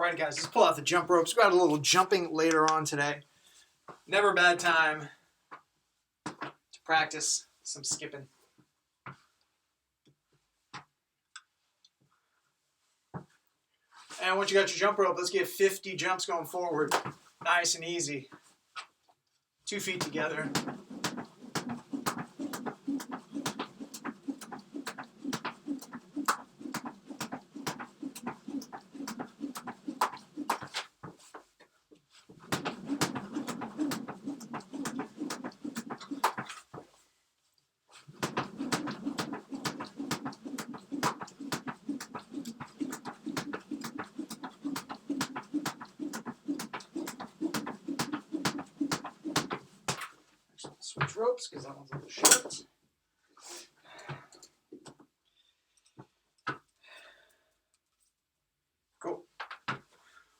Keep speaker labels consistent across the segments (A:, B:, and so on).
A: Alright guys, let's pull out the jump ropes. We've got a little jumping later on today. Never a bad time to practice some skipping. And once you got your jump rope, let's get 50 jumps going forward. Nice and easy. 2 feet together. Switch ropes because that one's a little short. Cool.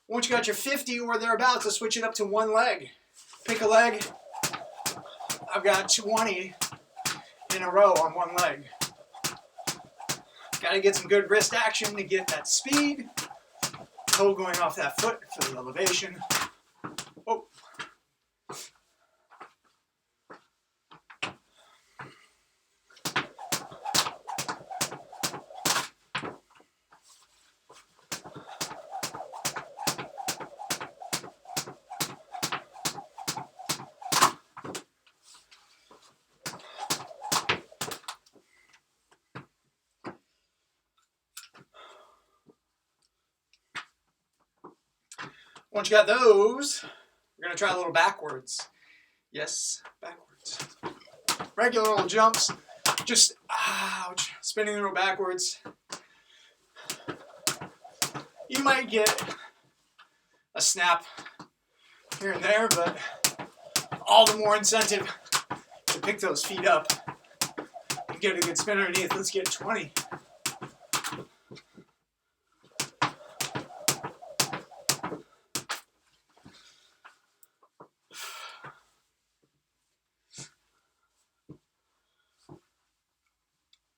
A: Once you got your 50 or thereabouts, let's switch it up to one leg. Pick a leg. I've got 20 in a row on one leg. Got to get some good wrist action to get that speed. Toe going off that foot for the elevation. Oh. Once you got those, we're going to try a little backwards. Yes, backwards. Regular little jumps. Just, ouch, spinning the rope backwards. You might get a snap here and there, but all the more incentive to pick those feet up and get a good spin underneath. Let's get 20.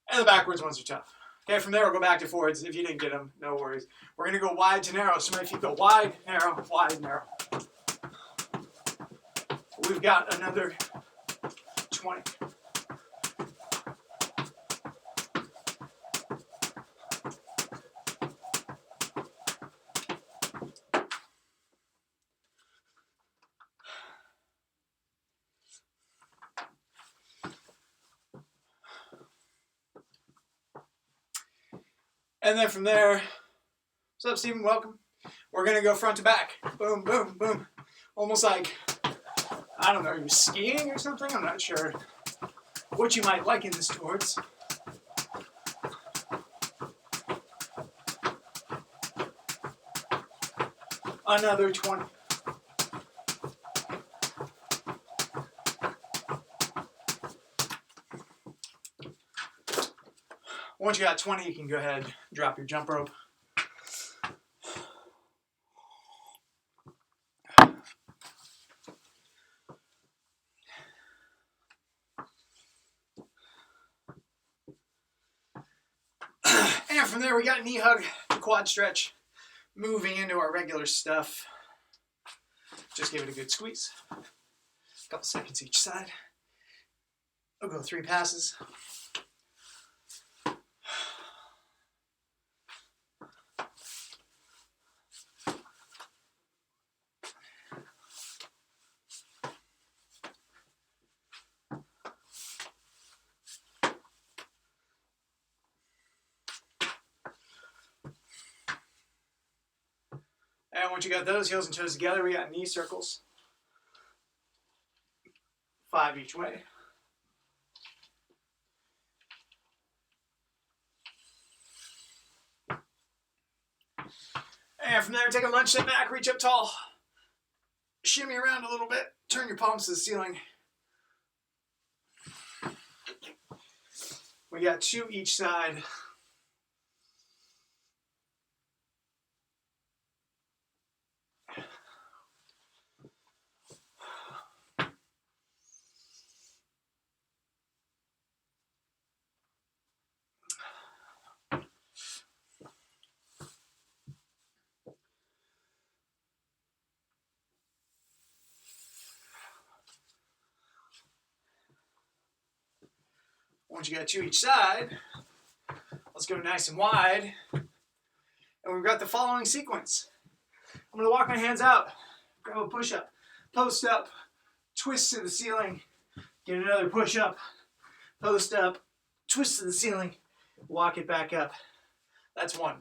A: And the backwards ones are tough. Okay, from there we'll go back to forwards. If you didn't get them, no worries. We're going to go wide to narrow. So my feet go wide, narrow, wide, narrow. We've got another 20. And then from there, what's up, Stephen? Welcome. We're going to go front to back. Boom, boom, boom. Almost like, I don't know, you're skiing or something? I'm not sure what you might liken this towards. Another 20. Once you got 20, you can go ahead and drop your jump rope. And from there, we got knee hug, quad stretch, moving into our regular stuff. Just give it a good squeeze. A couple seconds each side. I'll go 3 passes. And once you got those heels and toes together, we got knee circles. 5 each way. And from there, take a lunge sit back, reach up tall. Shimmy around a little bit. Turn your palms to the ceiling. We got 2 each side. Once you got 2 each side, let's go nice and wide. And we've got the following sequence. I'm going to walk my hands out, grab a push-up, post up, twist to the ceiling, get another push-up, post up, twist to the ceiling, walk it back up. That's 1.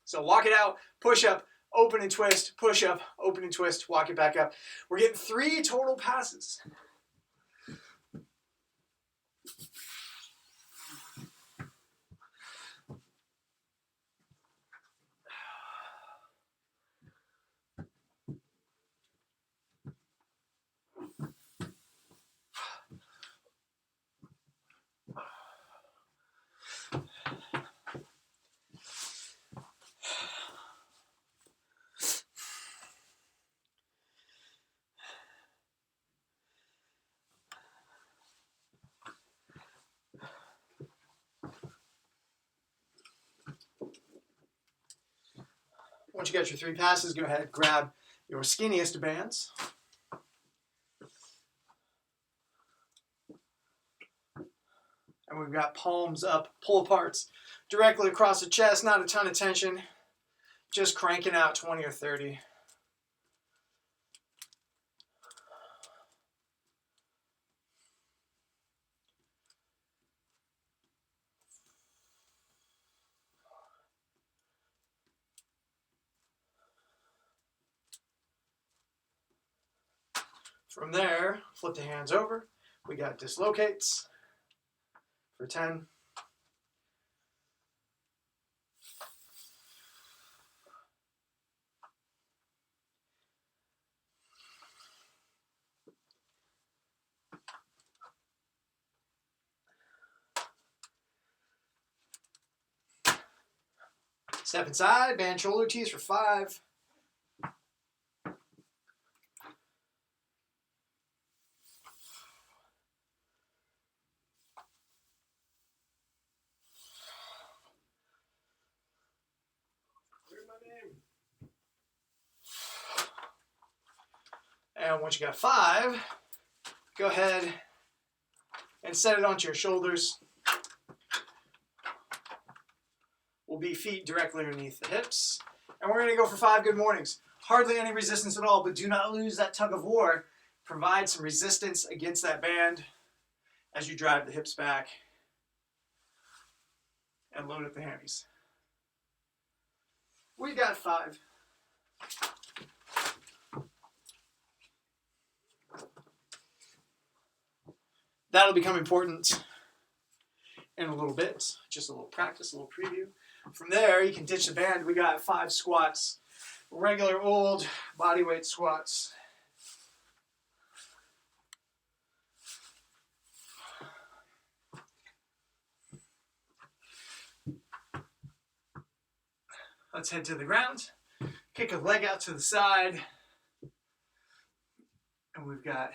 A: So walk it out, push up, open and twist, push up, open and twist, walk it back up. We're getting 3 total passes. Once you got your 3 passes, go ahead and grab your skinniest bands. And we've got palms up, pull aparts directly across the chest, not a ton of tension, just cranking out 20 or 30. From there, flip the hands over. We got dislocates for 10. Step inside, band shoulder tees for 5. And once you got 5, go ahead and set it onto your shoulders. Will be feet directly underneath the hips. And we're going to go for 5 good mornings. Hardly any resistance at all, but do not lose that tug of war. Provide some resistance against that band as you drive the hips back and load up the hammies. We got 5. That'll become important in a little bit. Just a little practice, a little preview. From there, you can ditch the band. We got 5 squats. Regular old bodyweight squats. Let's head to the ground. Kick a leg out to the side. And we've got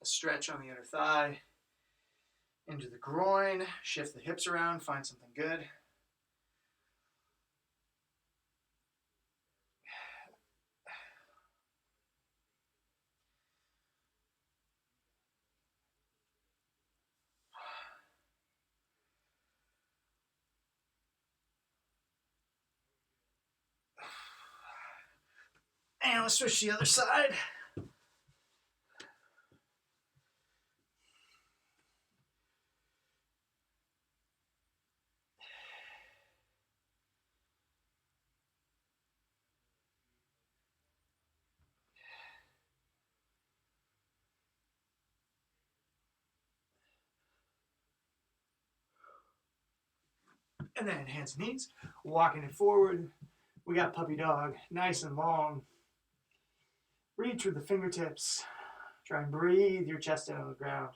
A: a stretch on the inner thigh. Into the groin. Shift the hips around. Find something good. And let's switch to the other side. And then hands and knees, walking it forward. We got puppy dog, nice and long. Reach with the fingertips. Try and breathe your chest down on the ground.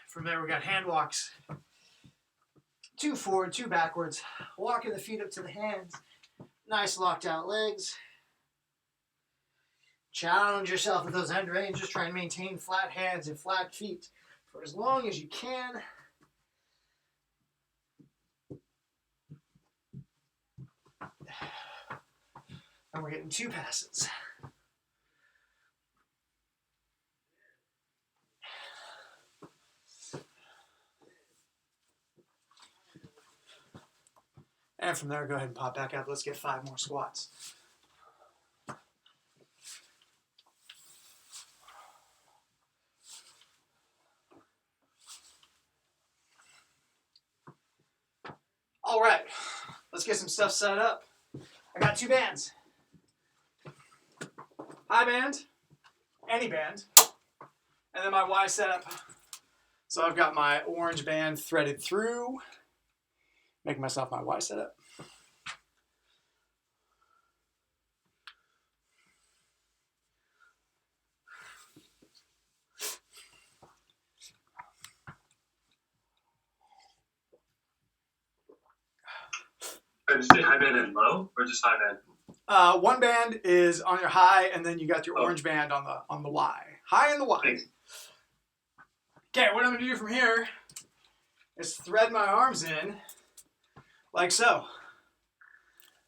A: From there, we got hand walks. 2 forward, 2 backwards. Walking the feet up to the hands. Nice locked out legs. Challenge yourself with those end ranges. Try and maintain flat hands and flat feet for as long as you can. And we're getting 2 passes. And from there, go ahead and pop back up. Let's get 5 more squats. All right, let's get some stuff set up. I got 2 bands. High band, any band, and then my Y setup. So I've got my orange band threaded through, making myself my Y setup.
B: Did you say high band and low, or just high band?
A: One band is on your high, and then you got your orange band on the Y. High and the Y.
B: Thanks.
A: Okay, what I'm going to do from here is thread my arms in like so,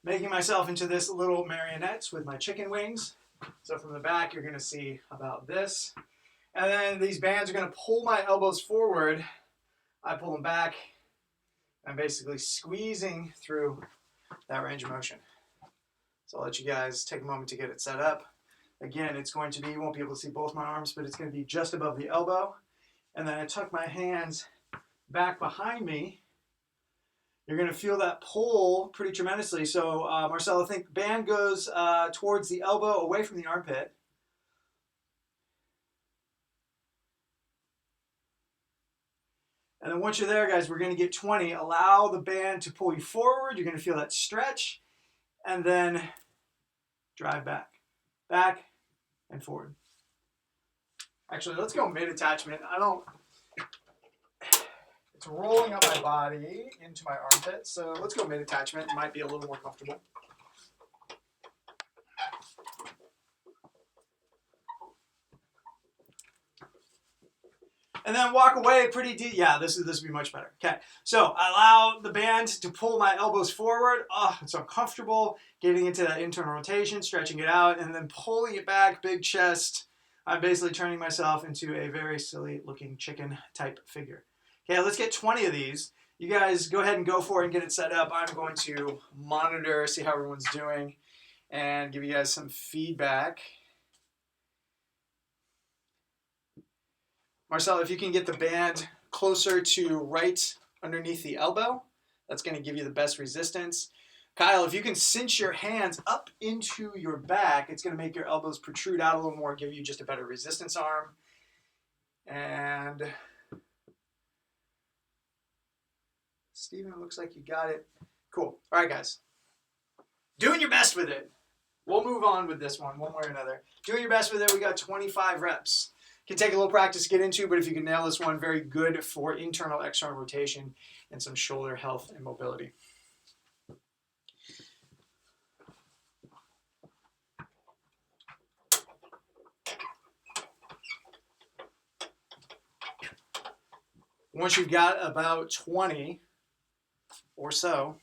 A: making myself into this little marionette with my chicken wings. So from the back, you're going to see about this. And then these bands are going to pull my elbows forward. I pull them back. I'm basically squeezing through that range of motion. So I'll let you guys take a moment to get it set up. Again, it's going to be, you won't be able to see both my arms, but it's going to be just above the elbow. And then I tuck my hands back behind me. You're going to feel that pull pretty tremendously. So Marcelo, think band goes towards the elbow, away from the armpit. And then once you're there, guys, we're going to get 20. Allow the band to pull you forward. You're going to feel that stretch. And then drive back. Back and forward. Actually, let's go mid-attachment. It's rolling up my body into my armpit. So let's go mid-attachment. It might be a little more comfortable. And then walk away pretty deep. Yeah, this would be much better. Okay, so I allow the band to pull my elbows forward. Oh, it's uncomfortable. Getting into that internal rotation, stretching it out, and then pulling it back, big chest. I'm basically turning myself into a very silly looking chicken type figure. Okay, let's get 20 of these. You guys go ahead and go for it and get it set up. I'm going to monitor, see how everyone's doing, and give you guys some feedback. Marcel, if you can get the band closer to right underneath the elbow, that's going to give you the best resistance. Kyle, if you can cinch your hands up into your back, it's going to make your elbows protrude out a little more, give you just a better resistance arm. And Steven, it looks like you got it. Cool. All right, guys. Doing your best with it. We'll move on with this one way or another. Doing your best with it. We got 25 reps. Can take a little practice to get into, but if you can nail this one, very good for internal, external rotation and some shoulder health and mobility. Once you've got about 20 or so,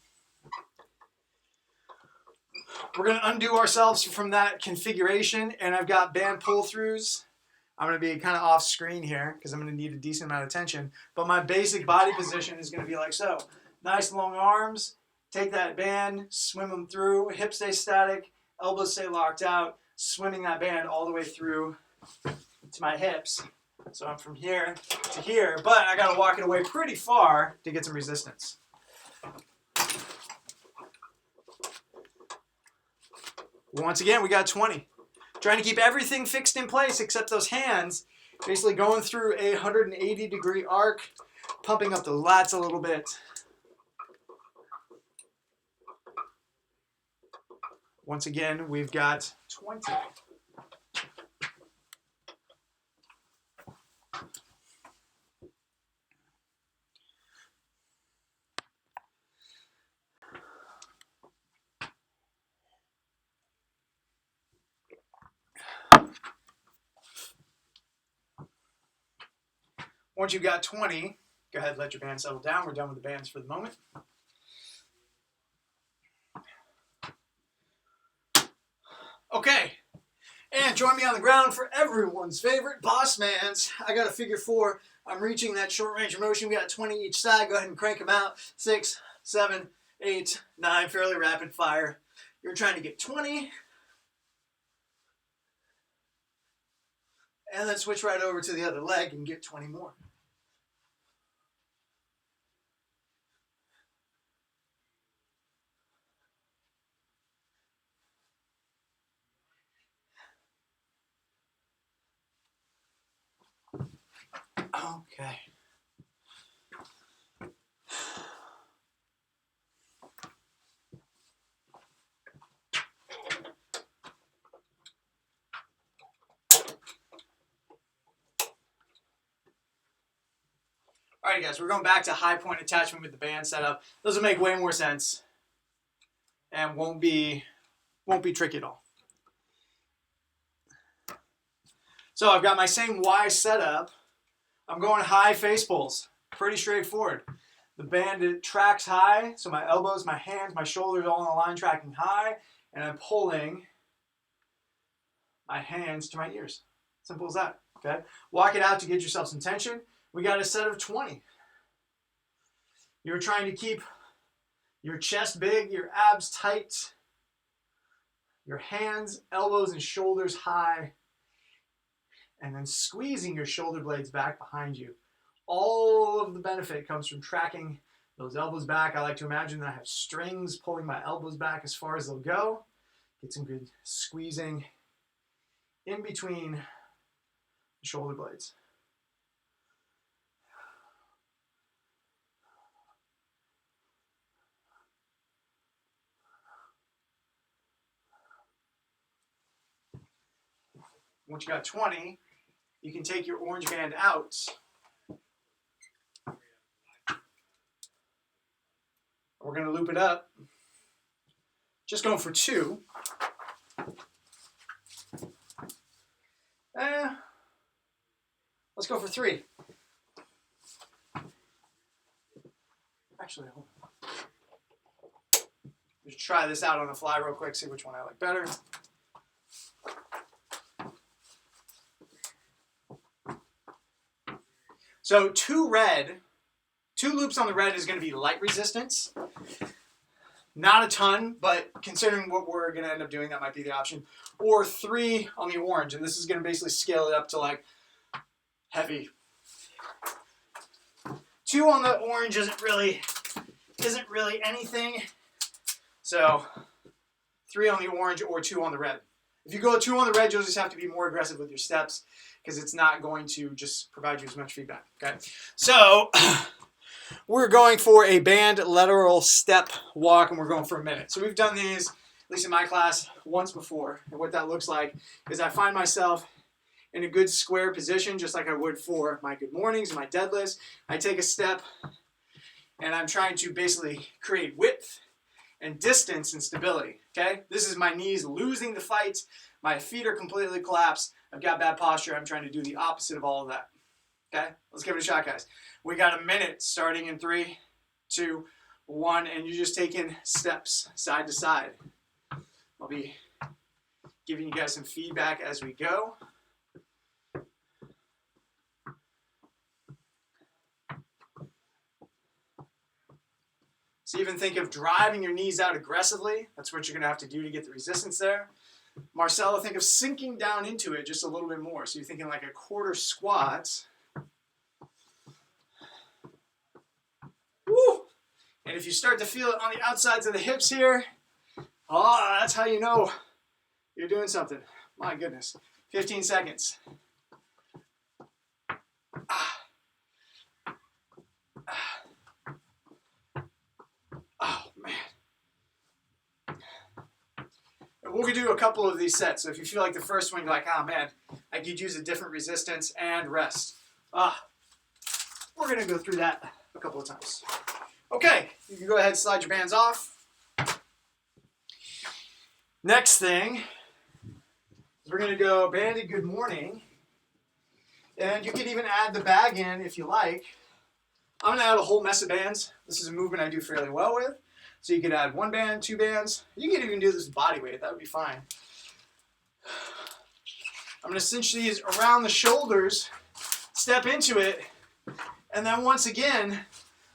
A: we're going to undo ourselves from that configuration, and I've got band pull-throughs. I'm going to be kind of off screen here because I'm going to need a decent amount of tension. But my basic body position is going to be like so. Nice long arms. Take that band, swim them through. Hips stay static. Elbows stay locked out. Swimming that band all the way through to my hips. So I'm from here to here. But I got to walk it away pretty far to get some resistance. Once again, we got 20. Trying to keep everything fixed in place except those hands. Basically going through a 180-degree arc, pumping up the lats a little bit. Once again, we've got 20. Once you've got 20, go ahead and let your band settle down. We're done with the bands for the moment. Okay, and join me on the ground for everyone's favorite boss man's. I got a figure 4. I'm reaching that short range of motion. We got 20 each side. Go ahead and crank them out. 6, 7, 8, 9, fairly rapid fire. You're trying to get 20. And then switch right over to the other leg and get 20 more. Okay. All right, guys, we're going back to high point attachment with the band setup. Those will make way more sense and won't be tricky at all. So I've got my same Y setup. I'm going high face pulls. Pretty straightforward. The band, it tracks high, so my elbows, my hands, my shoulders all in a line tracking high, and I'm pulling my hands to my ears. Simple as that, okay? Walk it out to get yourself some tension. We got a set of 20. You're trying to keep your chest big, your abs tight, your hands, elbows, and shoulders high, and then squeezing your shoulder blades back behind you. All of the benefit comes from tracking those elbows back. I like to imagine that I have strings pulling my elbows back as far as they'll go. Get some good squeezing in between the shoulder blades. Once you got 20, you can take your orange band out. We're going to loop it up. Just going for 2. Let's go for 3. Actually, hold on. Just try this out on the fly real quick, see which one I like better. So 2 loops on the red is going to be light resistance. Not a ton, but considering what we're going to end up doing, that might be the option. Or 3 on the orange, and this is going to basically scale it up to like heavy. 2 on the orange isn't really anything. So 3 on the orange or 2 on the red. If you go 2 on the red, you'll just have to be more aggressive with your steps because it's not going to just provide you as much feedback. Okay, so we're going for a band lateral step walk, and we're going for a minute. So we've done these, at least in my class, once before. And what that looks like is I find myself in a good square position, just like I would for my good mornings and my deadlifts. I take a step, and I'm trying to basically create width and distance and stability, okay? This is my knees losing the fight. My feet are completely collapsed. I've got bad posture. I'm trying to do the opposite of all of that, okay? Let's give it a shot, guys. We got a minute starting in 3, 2, 1, and you're just taking steps side to side. I'll be giving you guys some feedback as we go. So even think of driving your knees out aggressively. That's what you're going to have to do to get the resistance there. Marcelo, think of sinking down into it just a little bit more. So you're thinking like a quarter squat. Woo! And if you start to feel it on the outsides of the hips here, oh, that's how you know you're doing something. My goodness. 15 seconds. Oh, man. We're going to do a couple of these sets. So if you feel like the first one, you're like, oh, man, I could use a different resistance and rest. We're going to go through that a couple of times. Okay, you can go ahead and slide your bands off. Next thing is we're going to go banded good morning. And you can even add the bag in if you like. I'm gonna add a whole mess of bands. This is a movement I do fairly well with. So you could add 1 band, 2 bands. You could even do this with body weight, that would be fine. I'm gonna cinch these around the shoulders, step into it, and then once again,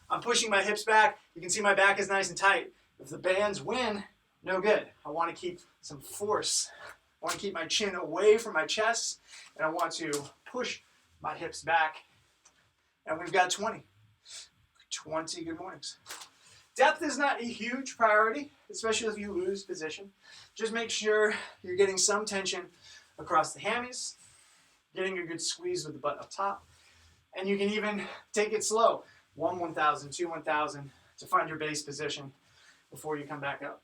A: I'm pushing my hips back. You can see my back is nice and tight. If the bands win, no good. I wanna keep some force. I wanna keep my chin away from my chest, and I want to push my hips back. And we've got 20. 20 good mornings. Depth is not a huge priority, especially if you lose position. Just make sure you're getting some tension across the hammies, getting a good squeeze with the butt up top. And you can even take it slow. 1 1,000, 2 1,000 to find your base position before you come back up.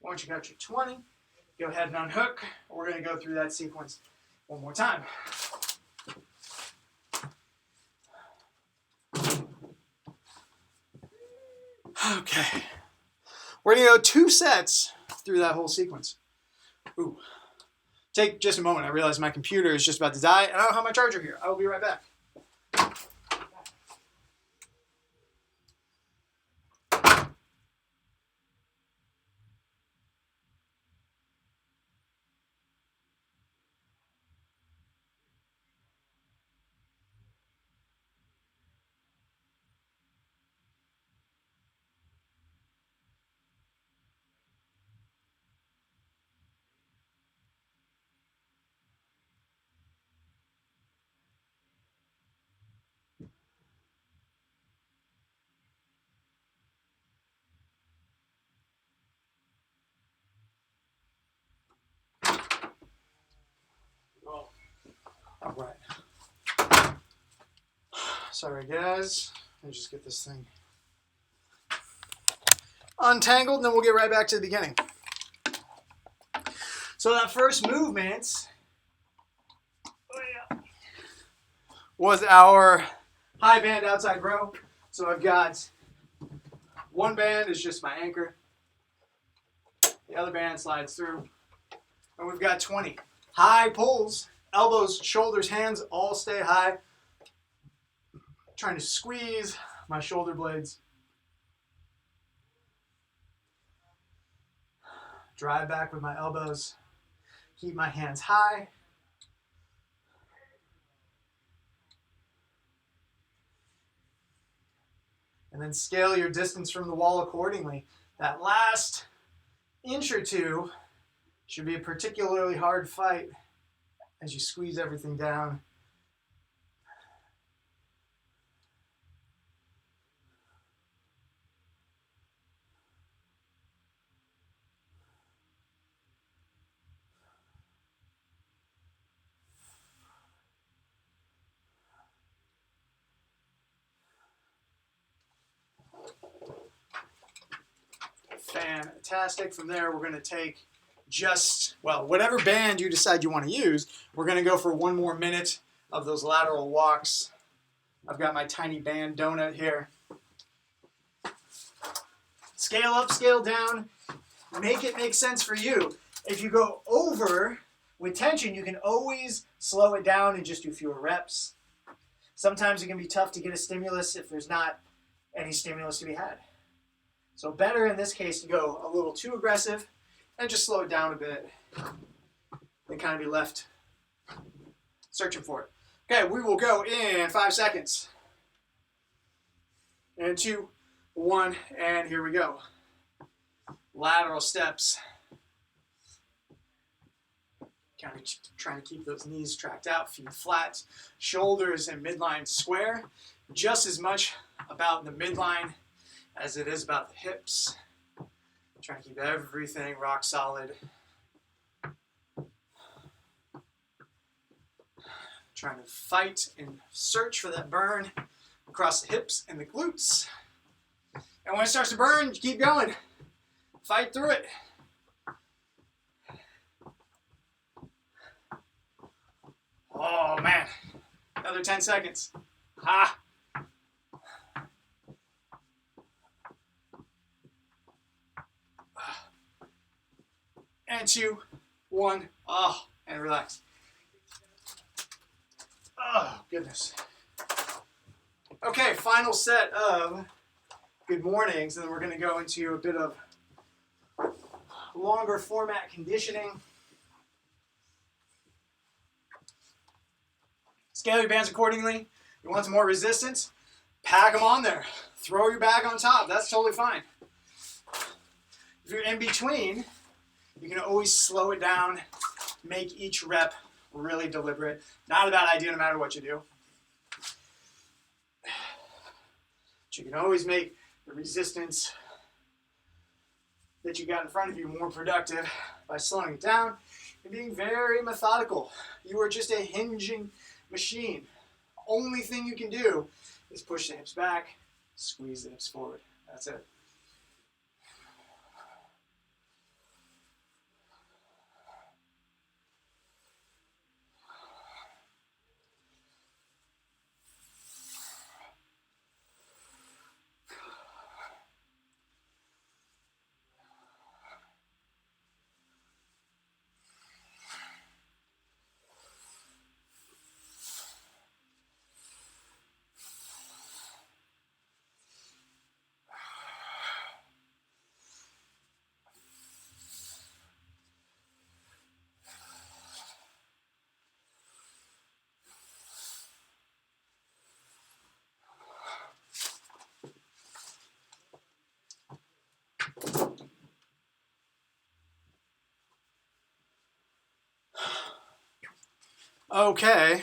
A: Once you got your 20, go ahead and unhook. We're going to go through that sequence one more time. Okay. We're going to go 2 sets through that whole sequence. Ooh. Take just a moment. I realize my computer is just about to die, and I don't have my charger here. I will be right back. All right. Sorry, guys. Let me just get this thing untangled, and then we'll get right back to the beginning. So that first movement was our high band outside row. So I've got 1 band is just my anchor. The other band slides through. And we've got 20. High pulls, elbows, shoulders, hands all stay high. Trying to squeeze my shoulder blades. Drive back with my elbows. Keep my hands high. And then scale your distance from the wall accordingly. That last inch or 2 should be a particularly hard fight as you squeeze everything down. Fantastic. From there, we're going to take whatever band you decide you want to use. We're going to go for 1 more minute of those lateral walks. I've got my tiny band donut here. Scale up, scale down. Make it make sense for you. If you go over with tension, you can always slow it down and just do fewer reps. Sometimes it can be tough to get a stimulus if there's not any stimulus to be had. So better in this case to go a little too aggressive and just slow it down a bit and kind of be left searching for it. Okay, we will go in 5 seconds. And 2, 1, and here we go. Lateral steps. Kind of trying to keep those knees tracked out, feet flat, shoulders and midline square. Just as much about the midline as it is about the hips. Trying to keep everything rock solid. Trying to fight and search for that burn across the hips and the glutes. And when it starts to burn, you keep going. Fight through it. Oh man, another 10 seconds. Ha! And 2, 1, oh, and relax. Oh, goodness. Okay, final set of good mornings, and then we're going to go into a bit of longer format conditioning. Scale your bands accordingly. You want some more resistance? Pack them on there. Throw your bag on top. That's totally fine. If you're in between, you can always slow it down, make each rep really deliberate. Not a bad idea no matter what you do. But you can always make the resistance that you got in front of you more productive by slowing it down and being very methodical. You are just a hinging machine. Only thing you can do is push the hips back, squeeze the hips forward. That's it. Okay.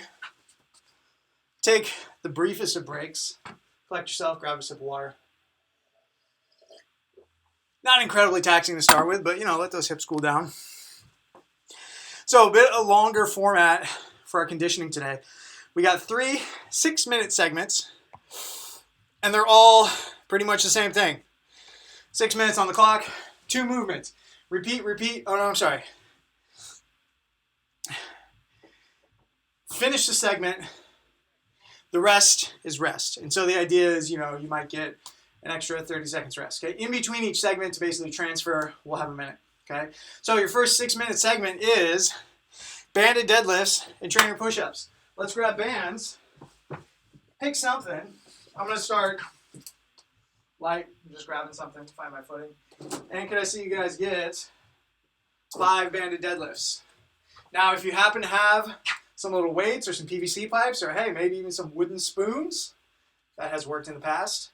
A: Take the briefest of breaks. Collect yourself, grab a sip of water. Not incredibly taxing to start with, but let those hips cool down. So a bit of longer format for our conditioning today. We got 3 6-minute segments, and they're all pretty much the same thing. 6 minutes on the clock, 2 movements. Repeat, repeat. Oh no, I'm sorry. Finish the segment. The rest is rest. And so the idea is, you might get an extra 30 seconds rest. Okay. In between each segment to basically transfer, we'll have a minute. Okay. So your first 6-minute segment is banded deadlifts and trainer push-ups. Let's grab bands. Pick something. I'm going to start light. I'm just grabbing something to find my footing. And can I see you guys get 5 banded deadlifts? Now, if you happen to have some little weights or some PVC pipes, or hey, maybe even some wooden spoons, that has worked in the past.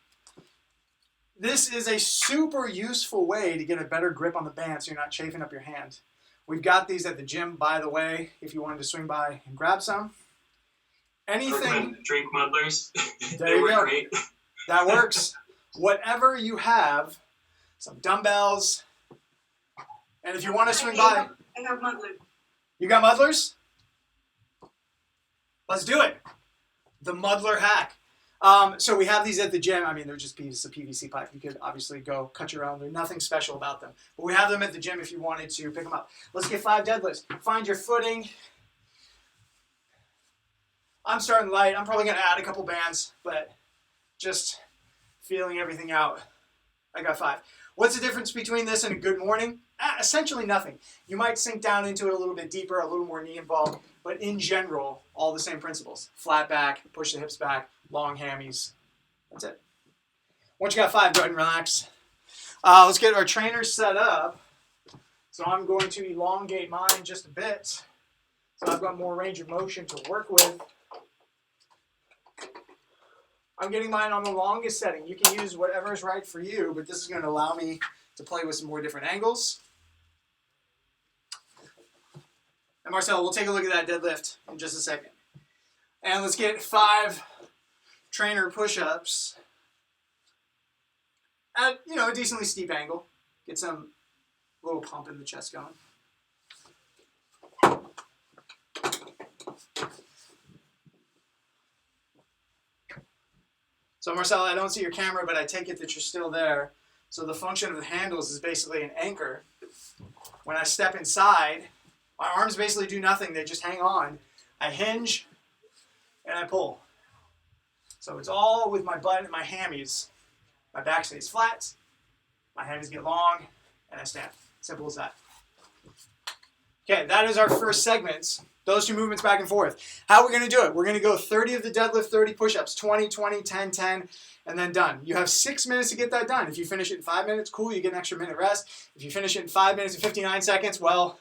A: This is a super useful way to get a better grip on the band so you're not chafing up your hand. We've got these at the gym, by the way, if you wanted to swing by and grab some. Anything.
B: Drink muddlers.
A: There you go. Great. That works. Whatever you have, some dumbbells, and if you want to swing by.
C: I got muddlers.
A: You got muddlers? Let's do it. The muddler hack. So we have these at the gym. I mean, they're just pieces of PVC pipe. You could obviously go cut your own. There's nothing special about them. But we have them at the gym if you wanted to pick them up. Let's get 5 deadlifts. Find your footing. I'm starting light. I'm probably going to add a couple bands, but just feeling everything out. I got 5. What's the difference between this and a good morning? Essentially nothing. You might sink down into it a little bit deeper, a little more knee involved, but in general, all the same principles. Flat back, push the hips back, long hammies. That's it. Once you got 5, go ahead and relax. Let's get our trainers set up. So I'm going to elongate mine just a bit. So I've got more range of motion to work with. I'm getting mine on the longest setting. You can use whatever is right for you, but this is going to allow me to play with some more different angles. And Marcel, we'll take a look at that deadlift in just a second. And let's get 5 trainer push-ups at, a decently steep angle. Get some little pump in the chest going. So Marcella, I don't see your camera, but I take it that you're still there. So the function of the handles is basically an anchor. When I step inside, my arms basically do nothing. They just hang on. I hinge and I pull. So it's all with my butt and my hammies. My back stays flat, my hammies get long, and I stand. Simple as that. Okay, that is our first segments. Those two movements back and forth. How are we going to do it? We're going to go 30 of the deadlift, 30 push-ups, 20, 20, 10, 10, and then done. You have 6 minutes to get that done. If you finish it in 5 minutes, cool, you get an extra minute rest. If you finish it in 5 minutes and 59 seconds, well,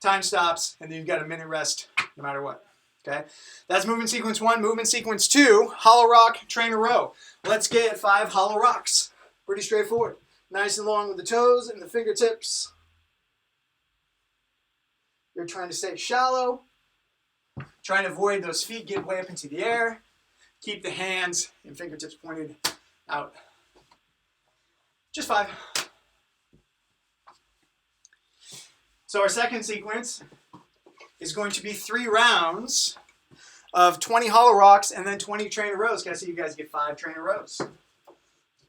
A: time stops, and then you've got a minute rest no matter what. Okay, that's movement sequence 1. Movement sequence 2, hollow rock, trainer row. Let's get 5 hollow rocks. Pretty straightforward. Nice and long with the toes and the fingertips. You're trying to stay shallow. Trying to avoid those feet getting way up into the air. Keep the hands and fingertips pointed out. Just 5. So our second sequence is going to be 3 rounds of 20 hollow rocks and then 20 trainer rows. Can I see you guys get 5 trainer rows?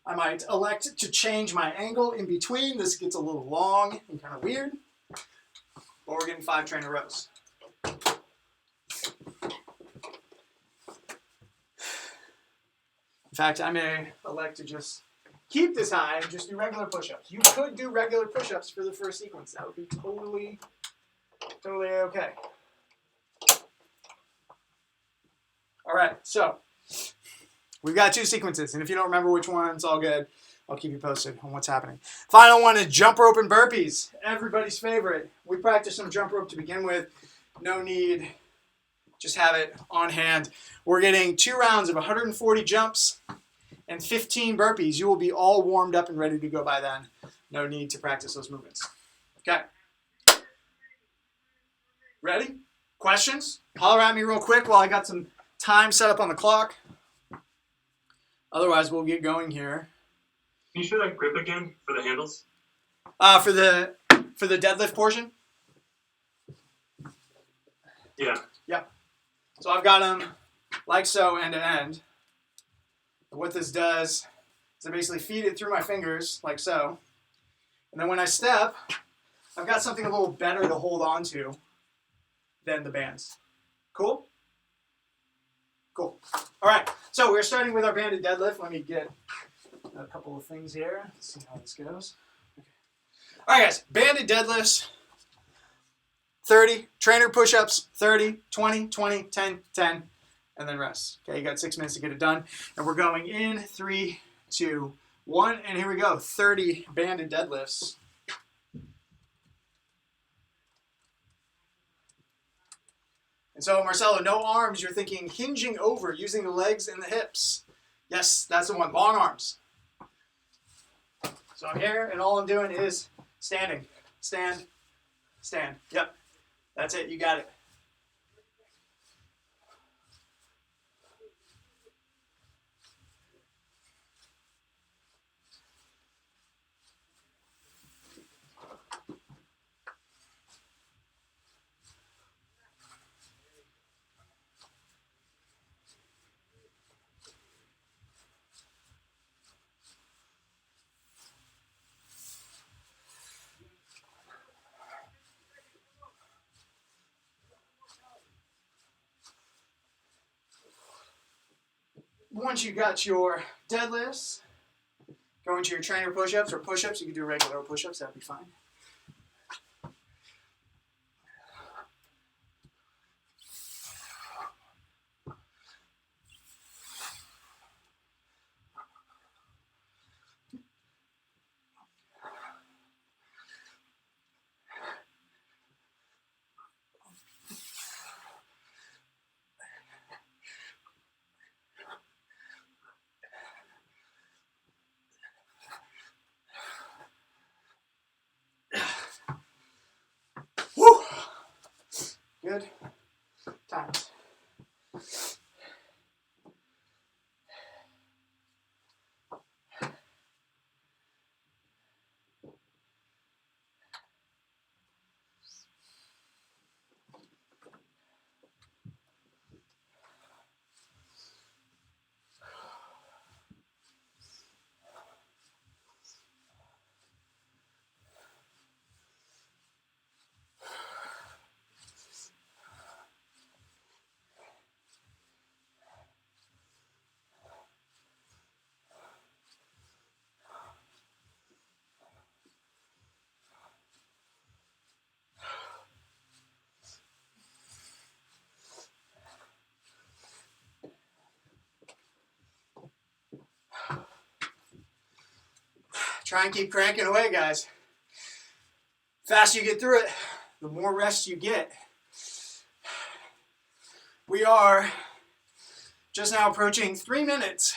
A: I might elect to change my angle in between. This gets a little long and kind of weird. But we're getting 5 trainer rows. In fact, I may elect to just keep this high and just do regular push-ups. You could do regular push-ups for the first sequence. That would be totally okay. All right, so we've got 2 sequences, and if you don't remember which one, it's all good. I'll keep you posted on what's happening. Final one is jump rope and burpees. Everybody's favorite. We practiced some jump rope to begin with. No need. Just have it on hand. We're getting 2 rounds of 140 jumps and 15 burpees. You will be all warmed up and ready to go by then. No need to practice those movements. Okay. Ready? Questions? Holler at me real quick while I got some time set up on the clock. Otherwise, we'll get going here.
B: Can you show that grip again for the handles?
A: For the deadlift portion?
B: Yeah.
A: Yep. So I've got them like so, end to end. What this does is I basically feed it through my fingers like so. And then when I step, I've got something a little better to hold on to than the bands. Cool? Cool. All right, so we're starting with our banded deadlift. Let me get a couple of things here. Let's see how this goes. Okay. All right, guys, banded deadlifts. 30, trainer push-ups, 30, 20, 20, 10, 10, and then rest. Okay, you got 6 minutes to get it done. And we're going in 3, 2, 1, and here we go. 30 banded deadlifts. And so, Marcelo, no arms. You're thinking hinging over, using the legs and the hips. Yes, that's the one. Long arms. So I'm here, and all I'm doing is standing. Stand. Stand. Yep. That's it. You got it. Once you got your deadlifts, go into your trainer push-ups or push-ups. You can do regular push-ups. That'd be fine. Try and keep cranking away, guys. The faster you get through it, the more rest you get. We are just now approaching 3 minutes.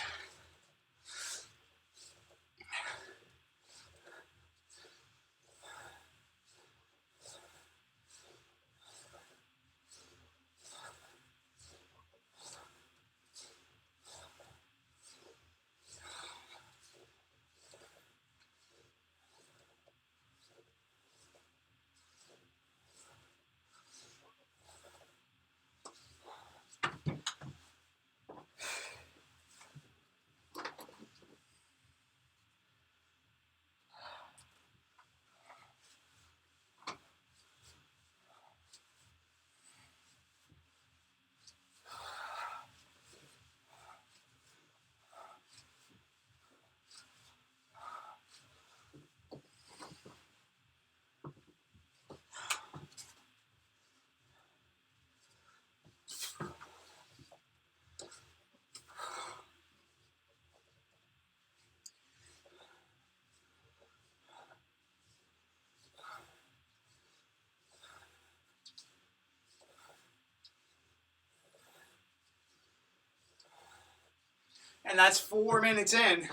A: And that's 4 minutes in.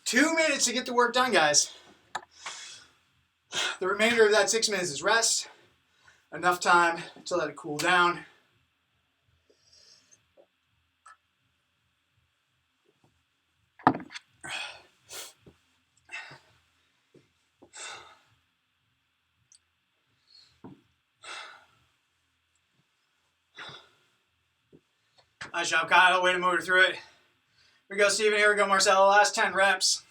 A: 2 minutes to get the work done, guys. The remainder of that 6 minutes is rest. Enough time to let it cool down. Nice job, Kyle. Way to motor through it. Here we go, Steven. Here we go, Marcelo. Last 10 reps.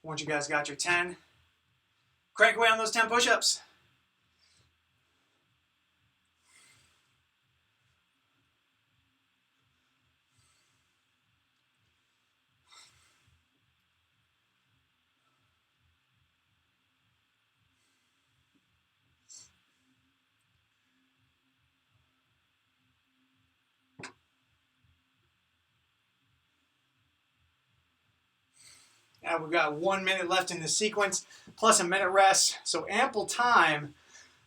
A: Once you guys got your 10, crank away on those 10 push-ups. And we've got 1 minute left in the sequence, plus a minute rest. So ample time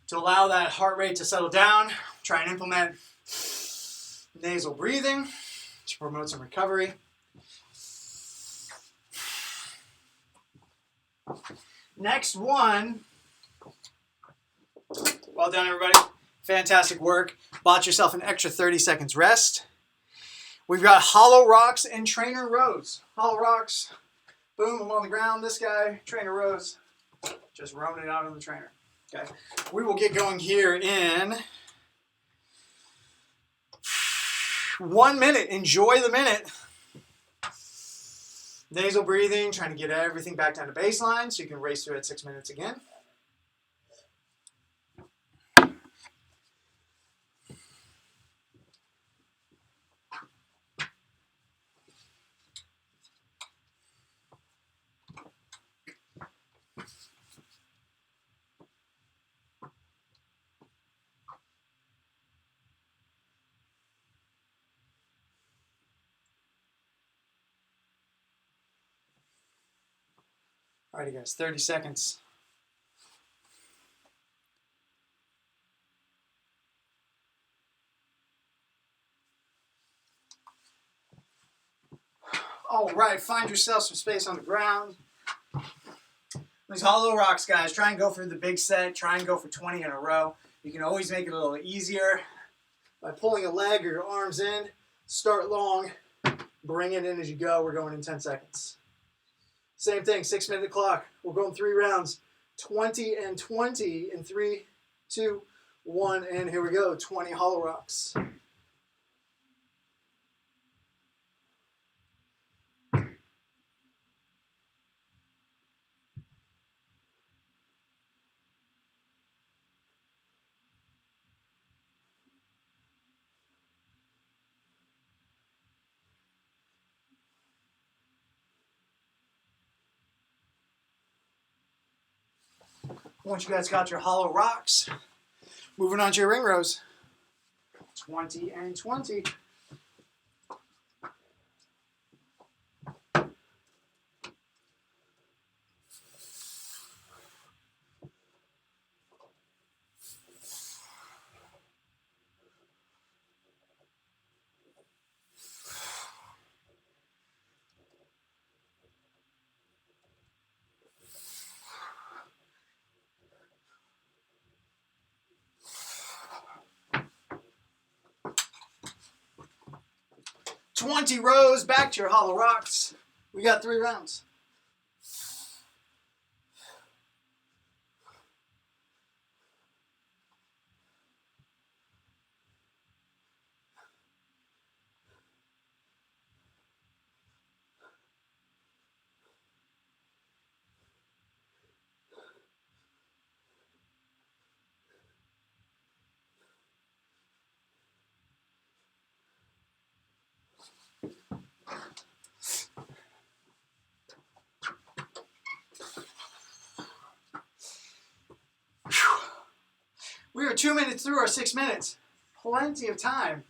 A: to allow that heart rate to settle down. Try and implement nasal breathing to promote some recovery. Next one. Well done, everybody. Fantastic work. Bought yourself an extra 30 seconds rest. We've got hollow rocks and trainer rows. Hollow rocks. Boom, I'm on the ground. This guy, trainer rows, just roaming it out on the trainer. Okay, we will get going here in 1 minute. Enjoy the minute. Nasal breathing, trying to get everything back down to baseline so you can race through at 6 minutes again. Alrighty guys, 30 seconds. Alright, find yourself some space on the ground. These hollow rocks, guys, try and go for the big set. Try and go for 20 in a row. You can always make it a little easier by pulling a leg or your arms in. Start long, bring it in as you go. We're going in 10 seconds. Same thing, 6 minute clock. We're going 3 rounds. 20 and 20 in 3, 2, 1, and here we go. 20 hollow rocks. Once you guys got your hollow rocks, moving on to your ring rows. 20 and 20. Rows back to your hollow rocks. We got 3 rounds. We are 2 minutes through our 6 minutes. Plenty of time.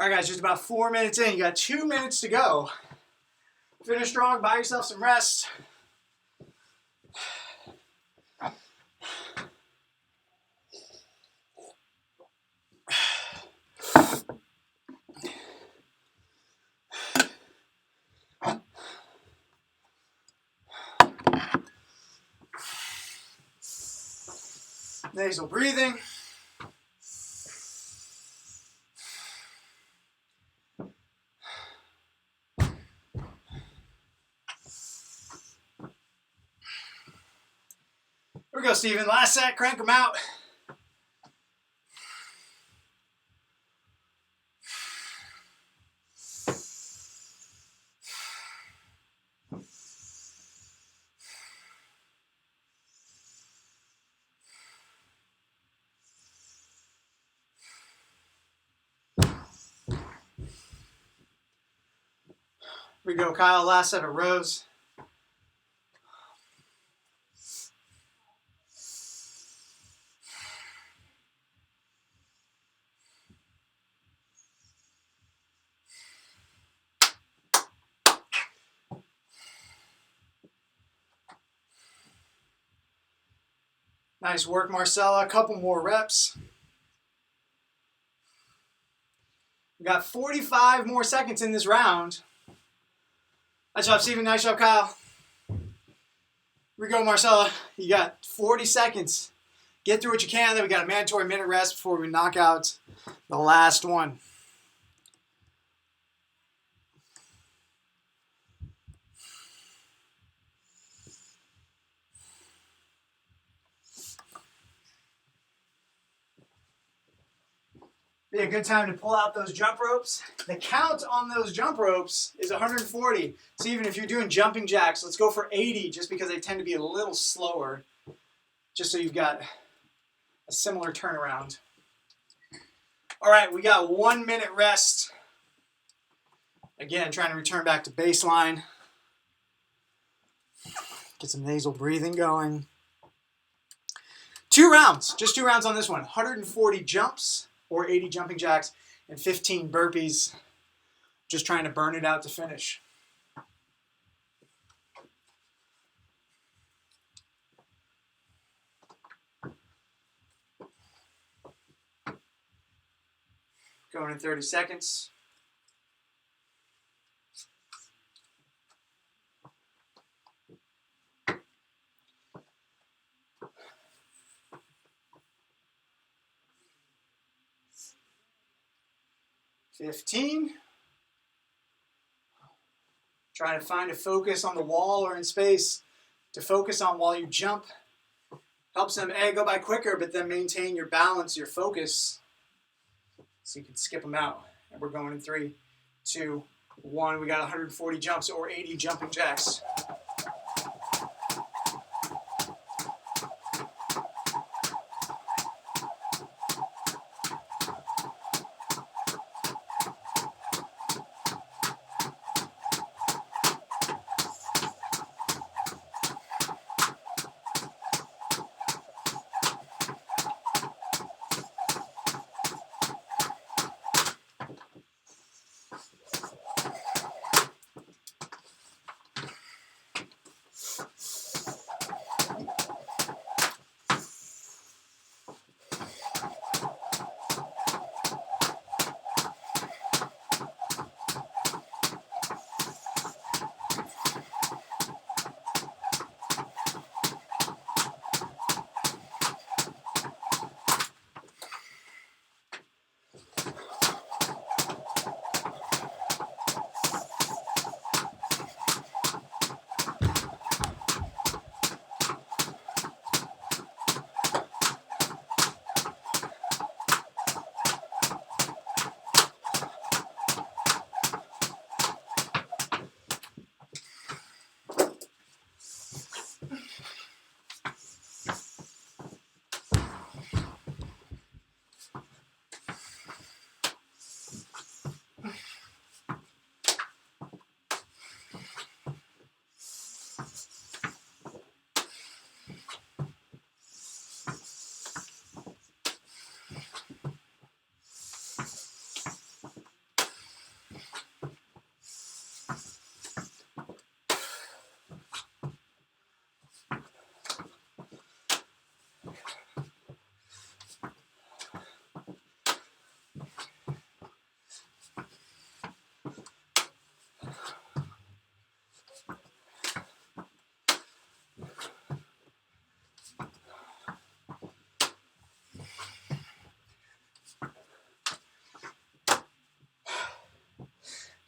A: All right, guys, just about 4 minutes in. You got 2 minutes to go. Finish strong, buy yourself some rest. Nasal breathing. Here we go, Steven. Last set, crank them out. Here we go, Kyle. Last set of rows. Nice work, Marcella. A couple more reps. We got 45 more seconds in this round. Nice job, Steven. Nice job, Kyle. Here we go, Marcella. You got 40 seconds. Get through what you can. Then we got a mandatory minute rest before we knock out the last one. Be a good time to pull out those jump ropes. The count on those jump ropes is 140. So even if you're doing jumping jacks, let's go for 80 just because they tend to be a little slower. Just so you've got a similar turnaround. All right, we got 1 minute rest. Again, trying to return back to baseline. Get some nasal breathing going. 2 rounds, just 2 rounds on this one. 140 jumps or 80 jumping jacks and 15 burpees. Just trying to burn it out to finish. Going in 30 seconds. $15. Trying to find a focus on the wall or in space to focus on while you jump. Helps them go by quicker, but then maintain your balance, your focus. So you can skip them out. And we're going in 3, 2, 1. We got 140 jumps or 80 jumping jacks.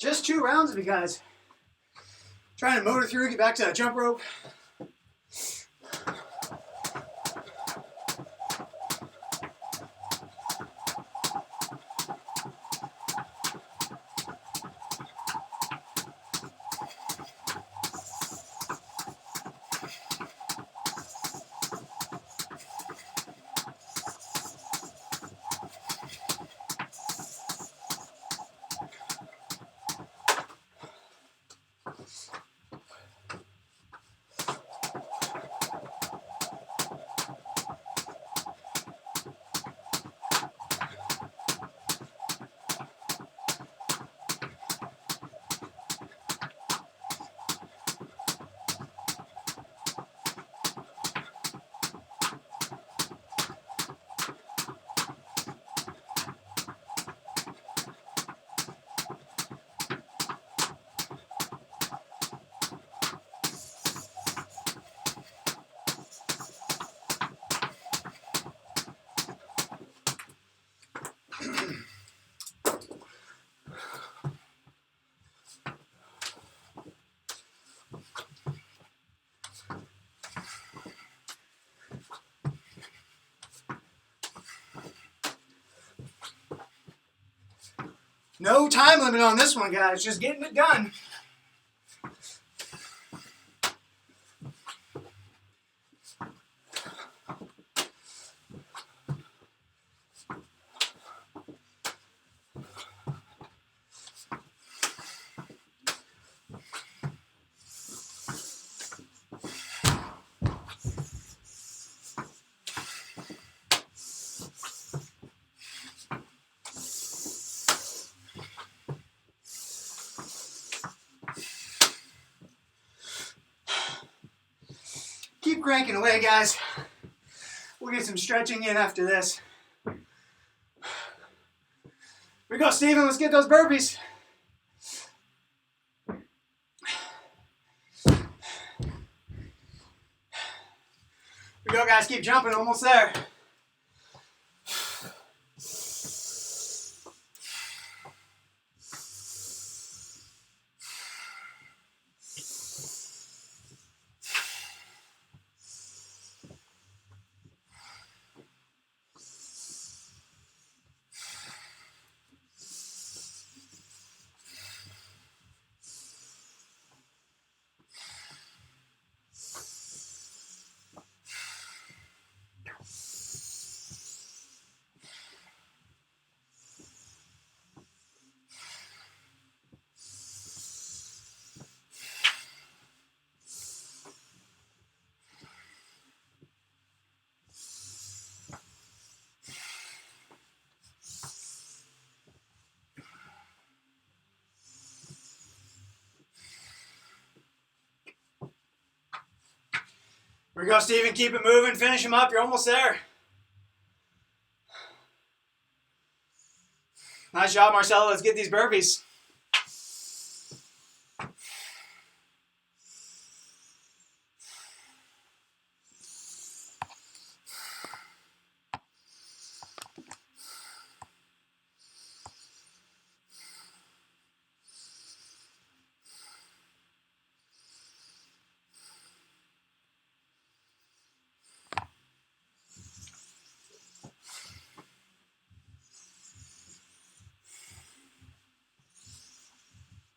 A: Just 2 rounds of you guys. Trying to motor through, get back to that jump rope. No time limit on this one, guys. Just getting it done. Keep cranking away, guys. We'll get some stretching in after this. Here we go, Steven. Let's get those burpees. Here we go, guys. Keep jumping. Almost there. Here we go, Steven. Keep it moving. Finish him up. You're almost there. Nice job, Marcelo. Let's get these burpees.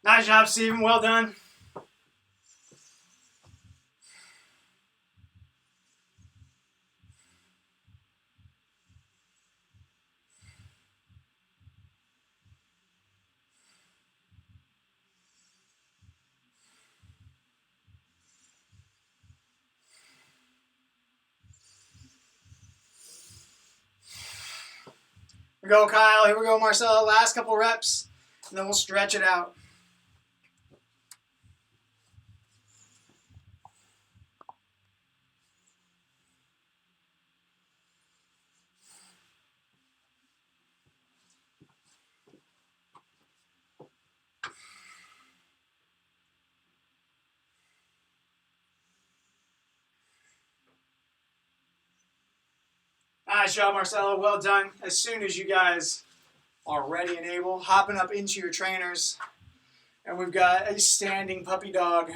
A: Nice job, Steven. Well done. Here we go, Kyle. Here we go, Marcelo. Last couple reps, and then we'll stretch it out. Nice job, Marcelo. Well done. As soon as you guys are ready and able, hopping up into your trainers. And we've got a standing puppy dog.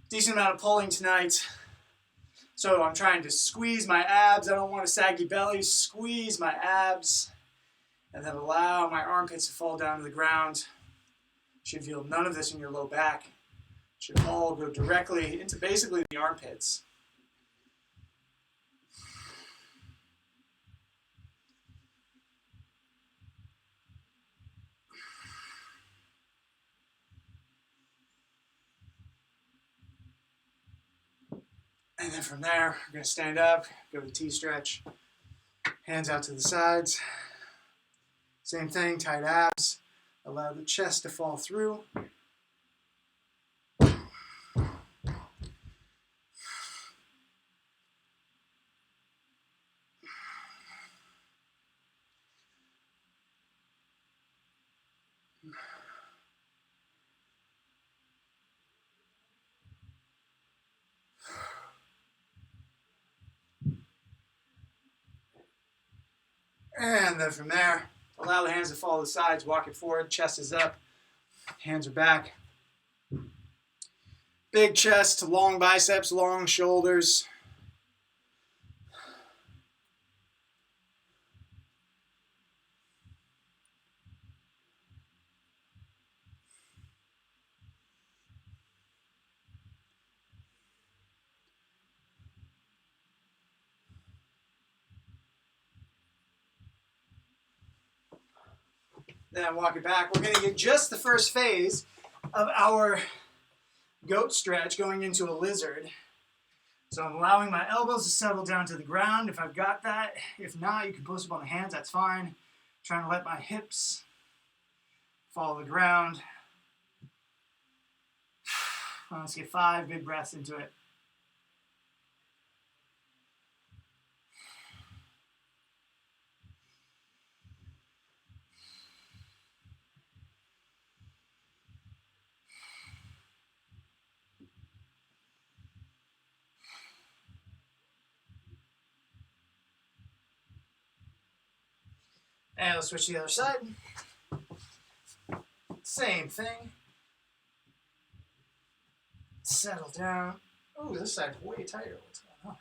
A: Decent amount of pulling tonight. So I'm trying to squeeze my abs. I don't want a saggy belly. Squeeze my abs. And then allow my armpits to fall down to the ground. Should feel none of this in your low back. Should all go directly into basically the armpits. And then from there, we're going to stand up, go to T-stretch, hands out to the sides. Same thing, tight abs. Allow the chest to fall through. And then from there, allow the hands to fall to the sides, walk it forward, chest is up, hands are back. Big chest, long biceps, long shoulders. Then walk it back. We're going to get just the first phase of our goat stretch going into a lizard. So I'm allowing my elbows to settle down to the ground if I've got that. If not, you can post up on the hands, that's fine. Trying to let my hips follow the ground. Let's get 5 big breaths into it. And let's switch to the other side. Same thing. Settle down. Oh, this side's way tighter. What's going on?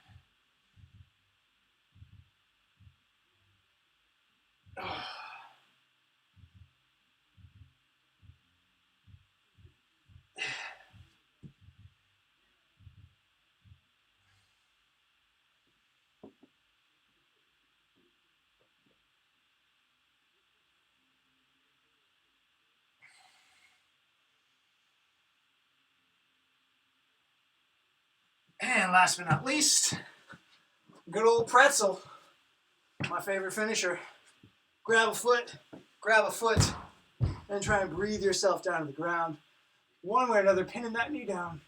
A: And last but not least, good old pretzel. My favorite finisher. Grab a foot, and try and breathe yourself down to the ground. One way or another, pinning that knee down.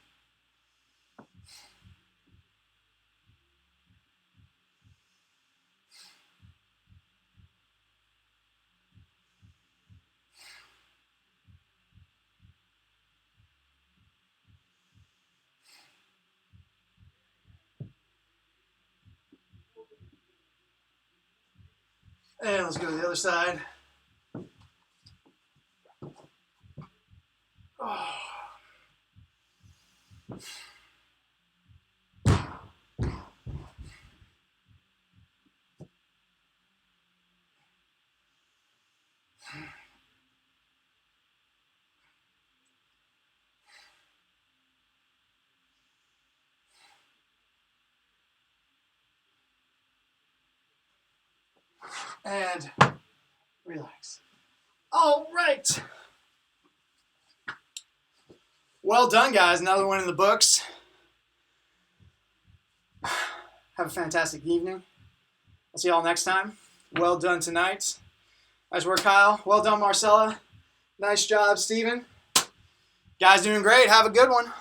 A: And let's go to the other side. Oh. And relax. All right. Well done, guys. Another one in the books. Have a fantastic evening. I'll see y'all next time. Well done tonight. Nice work, Kyle. Well done, Marcella. Nice job, Steven. Guys doing great. Have a good one.